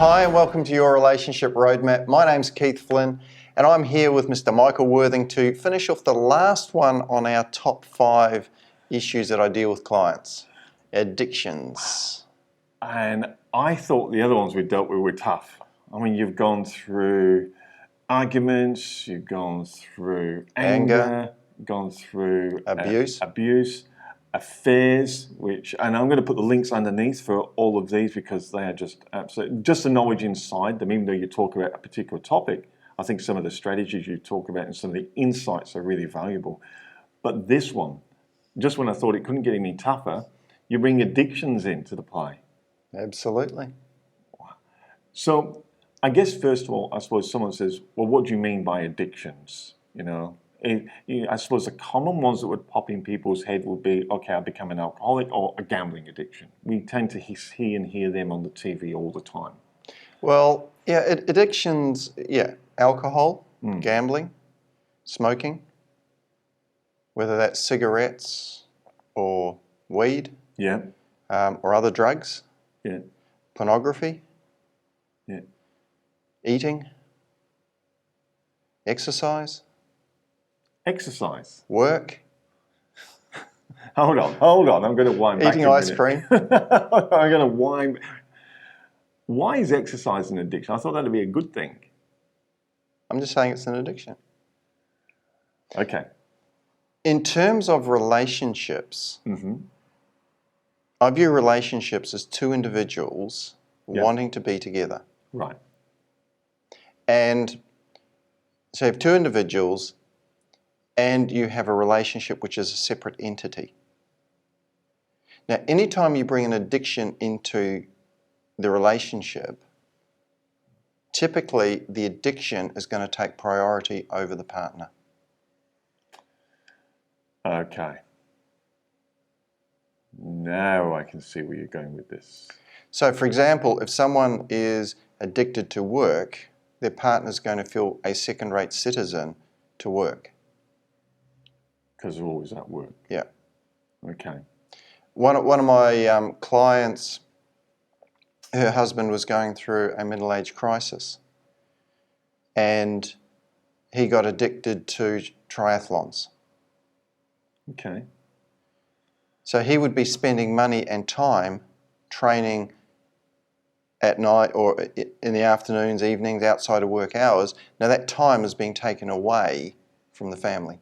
Hi and welcome to your Relationship Roadmap. My name's Keith Flynn and I'm here with Mr. Michael Worthing to finish off the last one on our top 5 issues that I deal with clients. Addictions. And I thought the other ones we dealt with were tough. I mean, you've gone through arguments, you've gone through anger, gone through Abuse. Affairs, and I'm going to put the links underneath for all of these because they are just absolute, just the knowledge inside them. Even though you talk about a particular topic, I think some of the strategies you talk about and some of the insights are really valuable. But this one, just when I thought it couldn't get any tougher, you bring addictions into the play. Absolutely. So I guess first of all, I suppose someone says, well, what do you mean by addictions? I suppose the common ones that would pop in people's head would be, okay, I've become an alcoholic or a gambling addiction. We tend to see and hear them on the TV all the time. Well, yeah, addictions, alcohol, gambling, smoking, whether that's cigarettes or weed, or other drugs, pornography, eating, exercise, work. Hold on. I'm going to wind back. Eating ice cream. I'm going to wind. Why is exercise an addiction? I thought that'd be a good thing. I'm just saying it's an addiction. Okay. In terms of relationships, I view relationships as two individuals wanting to be together. Right. And so you have two individuals and you have a relationship which is a separate entity. Now, anytime you bring an addiction into the relationship, typically the addiction is going to take priority over the partner. Okay. Now I can see where you're going with this. So, for example, if someone is addicted to work, their partner's going to feel a second-rate citizen to work. Because they're always at work. Yeah. Okay. One of my clients, her husband was going through a middle-age crisis and he got addicted to triathlons. Okay. So he would be spending money and time training at night or in the afternoons, evenings, outside of work hours. Now that time is being taken away from the family.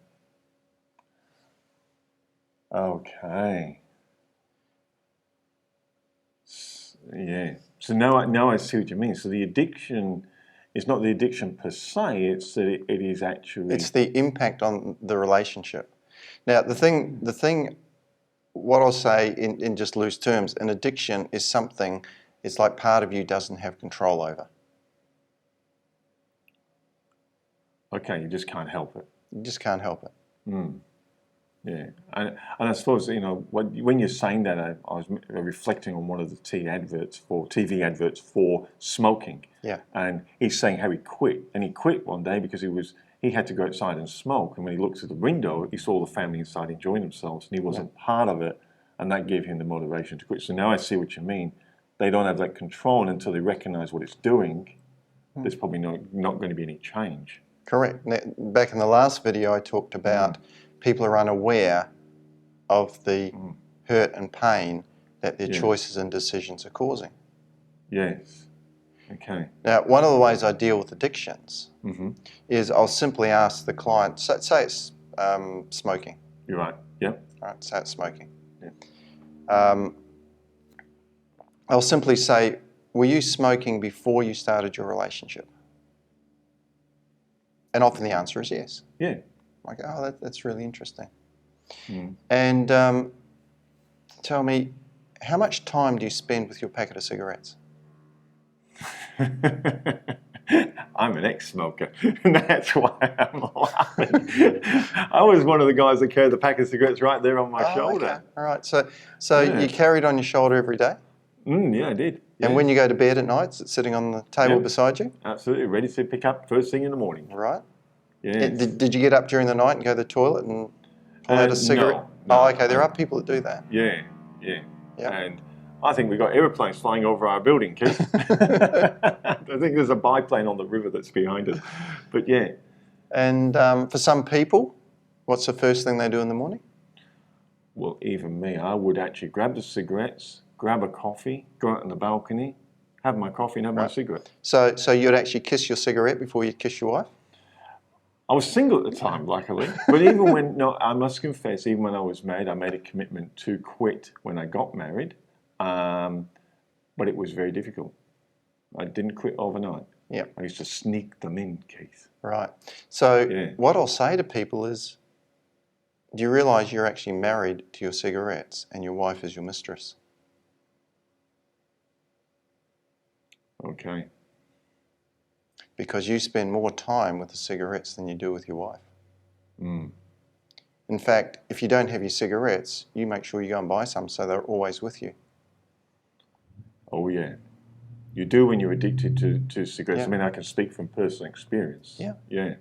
Okay. Yeah. So now I see what you mean. So the addiction is not the addiction per se, it's that it is actually... It's the impact on the relationship. Now the thing, what I'll say in just loose terms, an addiction is something, it's like part of you doesn't have control over. Okay, you just can't help it. You just can't help it. Yeah, and I suppose, when you're saying that, I was reflecting on one of the TV adverts for smoking. Yeah. And he's saying how he quit. And he quit one day because he had to go outside and smoke. And when he looked through the window, he saw the family inside enjoying themselves, and he wasn't part of it. And that gave him the motivation to quit. So now I see what you mean. They don't have that control, and until they recognize what it's doing, there's probably not going to be any change. Correct. Now, back in the last video, I talked about people are unaware of the hurt and pain that their choices and decisions are causing. Yes. Okay. Now, one of the ways I deal with addictions is I'll simply ask the client, say it's smoking. You're right. Yep. All right, say it's smoking. Yeah. I'll simply say, were you smoking before you started your relationship? And often the answer is yes. Yeah. Like, oh, that's really interesting. And tell me, how much time do you spend with your packet of cigarettes? I'm an ex-smoker, and that's why I'm laughing. I was one of the guys that carried the packet of cigarettes right there on my shoulder. Okay. All right. So you carry it on your shoulder every day? Yeah, I did. Yeah. And when you go to bed at night, is it sitting on the table beside you? Absolutely, ready to pick up first thing in the morning. Right. Yeah. Did you get up during the night and go to the toilet and pull out a cigarette? No, Okay. There are people that do that. Yeah. Yeah. And I think we've got aeroplanes flying over our building, Keith. I think there's a biplane on the river that's behind us. But yeah. And for some people, what's the first thing they do in the morning? Well, even me, I would actually grab the cigarettes, grab a coffee, go out on the balcony, have my coffee and have my cigarette. So you'd actually kiss your cigarette before you kiss your wife? I was single at the time, luckily. But even when, no, I must confess, even when I was married, I made a commitment to quit when I got married. But it was very difficult. I didn't quit overnight. Yeah. I used to sneak them in, Keith. Right. So what I'll say to people is, do you realise you're actually married to your cigarettes and your wife is your mistress? Okay. Because you spend more time with the cigarettes than you do with your wife. Mm. In fact, if you don't have your cigarettes, you make sure you go and buy some so they're always with you. Oh, yeah. You do when you're addicted to cigarettes. Yeah. I mean, I can speak from personal experience. Yeah. Yeah.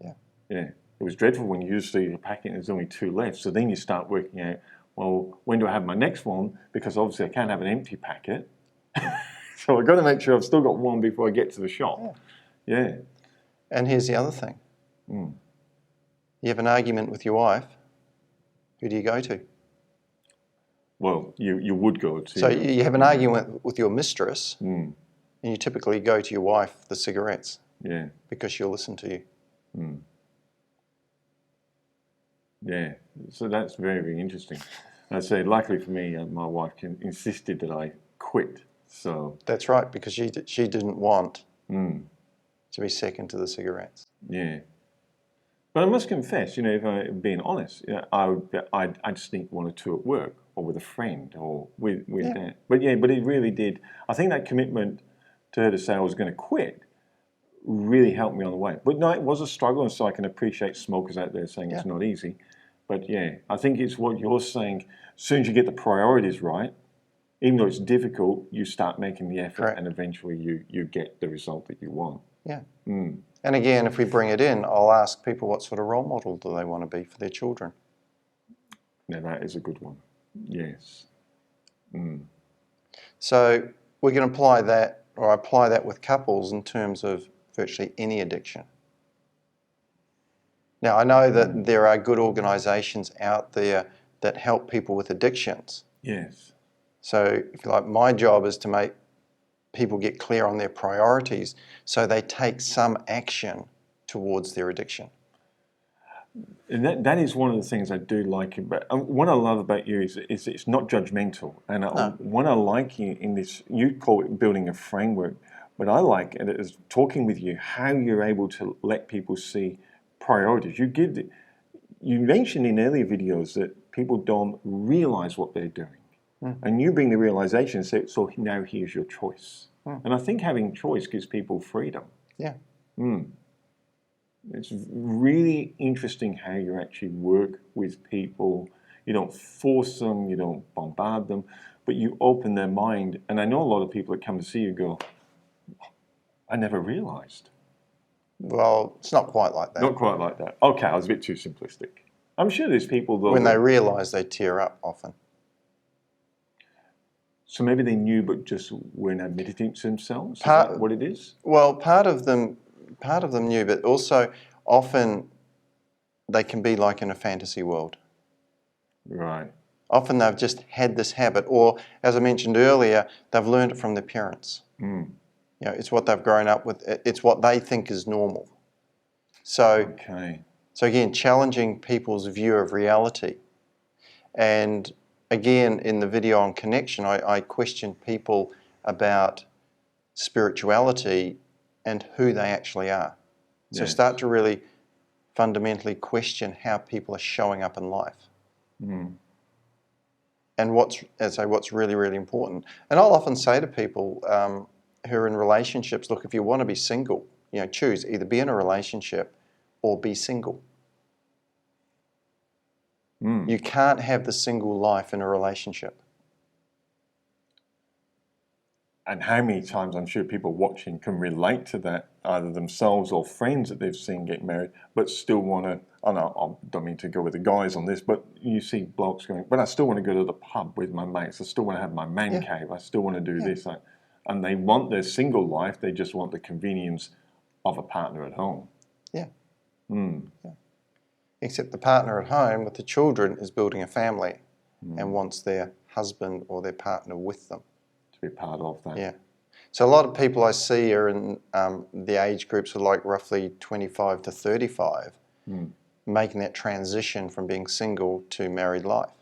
Yeah. Yeah. It was dreadful when you used to see a packet and there's only 2 left. So then you start working out, well, when do I have my next one? Because obviously I can't have an empty packet. So I've got to make sure I've still got one before I get to the shop. Yeah. And here's the other thing. You have an argument with your wife, who do you go to? Well, you would go to... So you have an argument with your mistress, and you typically go to your wife, the cigarettes, because she'll listen to you. Yeah, so that's very, very interesting. I'd say, luckily for me, my wife insisted that I quit. So that's right, because she didn't want to be second to the cigarettes. Yeah, but I must confess, if I'm being honest, I'd sneak 1 or 2 at work or with a friend or with that. But it really did. I think that commitment to her to say I was going to quit really helped me on the way. But no, it was a struggle, and so I can appreciate smokers out there saying it's not easy. But I think it's what you're saying. As soon as you get the priorities right, even though it's difficult, you start making the effort, and eventually you get the result that you want. Yeah. And again, if we bring it in, I'll ask people what sort of role model do they want to be for their children. Now that is a good one. Yes. So we can apply that, or apply that with couples in terms of virtually any addiction. Now, I know that there are good organisations out there that help people with addictions. Yes. So, if you like, my job is to make people get clear on their priorities so they take some action towards their addiction. And that is one of the things I do like about, what I love about you is it's not judgmental. And what I like in this, you call it building a framework, but I like it is talking with you, how you're able to let people see priorities. You mentioned in earlier videos that people don't realize what they're doing. And you bring the realization and say, so now here's your choice. And I think having choice gives people freedom. Yeah. It's really interesting how you actually work with people. You don't force them, you don't bombard them, but you open their mind. And I know a lot of people that come to see you go, I never realized. Well, it's not quite like that. Not quite like that. Okay, I was a bit too simplistic. I'm sure there's people though. When they realise, they tear up often. So maybe they knew but just weren't admitting it to themselves? Is that what it is? Well, part of them knew, but also often they can be like in a fantasy world. Right. Often they've just had this habit, or as I mentioned earlier, they've learned it from their parents. It's what they've grown up with. It's what they think is normal. So again, challenging people's view of reality. And again, in the video on connection, I question people about spirituality and who they actually are. So start to really fundamentally question how people are showing up in life. And what's really, really important. And I'll often say to people who are in relationships, look, if you want to be single, choose either be in a relationship or be single. You can't have the single life in a relationship. and how many times I'm sure people watching can relate to that, either themselves or friends that they've seen get married, but still want to, I don't mean to go with the guys on this, but you see blokes going, but I still want to go to the pub with my mates. I still want to have my man cave. I still want to do this. And they want their single life. They just want the convenience of a partner at home. Yeah. Yeah. Except the partner at home with the children is building a family and wants their husband or their partner with them. To be part of that. Yeah. So a lot of people I see are in the age groups are like roughly 25 to 35, making that transition from being single to married life.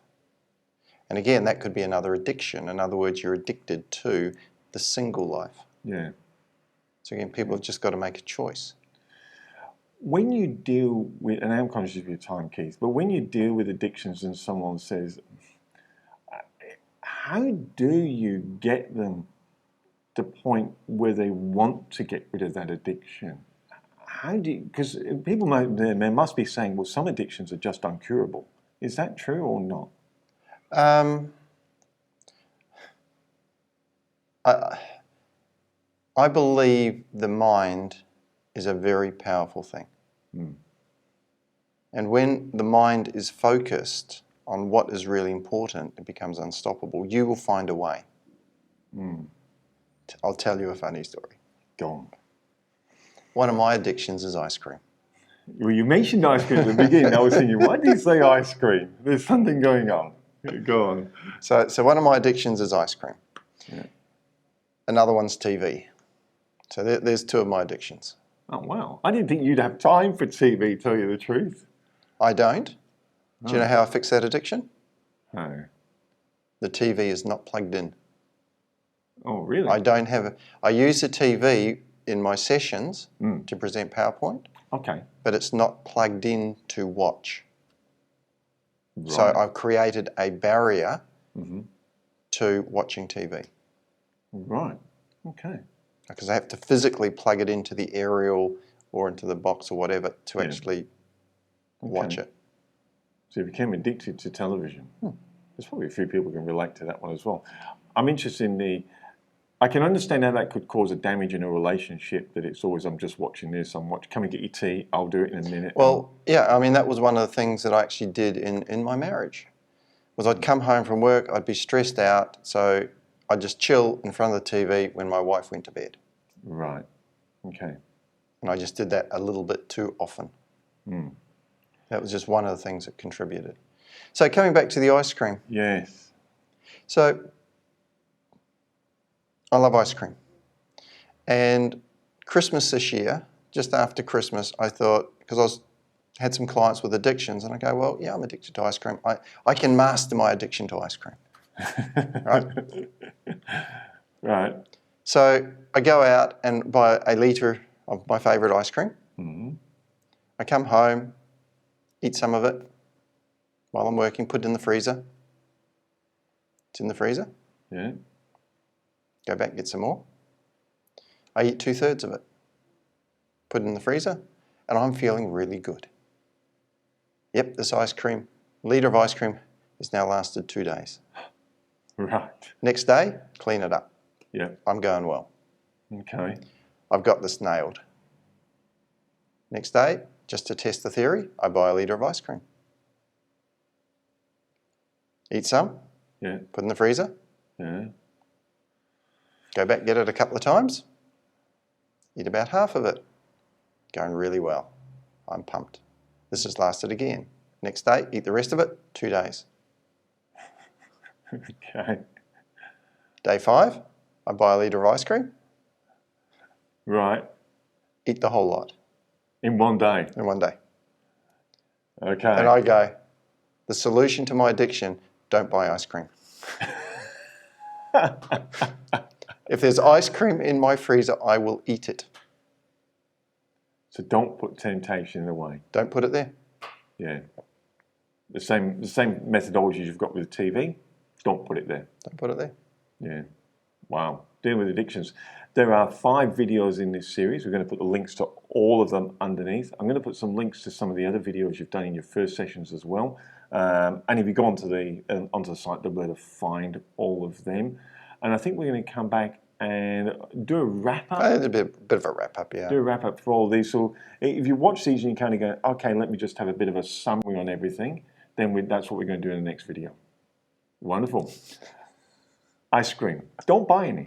And again, that could be another addiction. In other words, you're addicted to the single life. Yeah. So again, people have just got to make a choice. When you deal with, and I'm conscious of your time, Keith, but when you deal with addictions and someone says, how do you get them to the point where they want to get rid of that addiction? How do you, because people they must be saying, well, some addictions are just uncurable. Is that true or not? I believe the mind is a very powerful thing. And when the mind is focused on what is really important, it becomes unstoppable. You will find a way. I'll tell you a funny story. Go on. One of my addictions is ice cream. Well, you mentioned ice cream at the beginning. I was thinking, why did you say ice cream? There's something going on. Go on. So one of my addictions is ice cream. Yeah. Another one's TV. So there's two of my addictions. Oh, wow. I didn't think you'd have time for TV, tell you the truth. I don't. Do you know how I fix that addiction? No. The TV is not plugged in. Oh, really? I use the TV in my sessions to present PowerPoint. Okay. But it's not plugged in to watch. Right. So I've created a barrier to watching TV. Right. Okay. Because I have to physically plug it into the aerial or into the box or whatever to actually watch it. So you became addicted to television. There's probably a few people who can relate to that one as well. I'm interested in I can understand how that could cause a damage in a relationship, that it's always, I'm just watching this, come and get your tea, I'll do it in a minute. Well, yeah, I mean, that was one of the things that I actually did in my marriage, was I'd come home from work, I'd be stressed out, so I'd just chill in front of the TV when my wife went to bed. Right, okay. And I just did that a little bit too often. That was just one of the things that contributed. So coming back to the ice cream. Yes. So I love ice cream. And Christmas this year, just after Christmas, I thought, because had some clients with addictions, and I go, well, yeah, I'm addicted to ice cream. I can master my addiction to ice cream. Right? Right. So I go out and buy a litre of my favourite ice cream. I come home, eat some of it while I'm working, put it in the freezer. It's in the freezer. Yeah. Go back, get some more. I eat 2/3 of it. Put it in the freezer, and I'm feeling really good. Yep, this litre of ice cream has now lasted 2 days. Right. Next day, clean it up. Yeah. I'm going well. Okay. I've got this nailed. Next day, just to test the theory, I buy a litre of ice cream. Eat some. Yeah. Put in the freezer. Yeah. Go back, get it a couple of times. Eat about half of it. Going really well. I'm pumped. This has lasted again. Next day, eat the rest of it, 2 days. Okay. Day 5, I buy a litre of ice cream. Right. Eat the whole lot. In one day? In one day. Okay. And I go, the solution to my addiction, don't buy ice cream. If there's ice cream in my freezer, I will eat it. So don't put temptation in the way. Don't put it there. Yeah. The same methodology you've got with TV, don't put it there. Don't put it there. Yeah. Wow. Dealing with addictions. There are 5 videos in this series. We're going to put the links to all of them underneath. I'm going to put some links to some of the other videos you've done in your first sessions as well. And if you go onto the site, they'll be able to find all of them. And I think we're going to come back and do a wrap up. A bit of a wrap up, yeah. Do a wrap up for all these. So if you watch these and you kind of go, okay, let me just have a bit of a summary on everything, then that's what we're going to do in the next video. Wonderful. Ice cream. Don't buy any.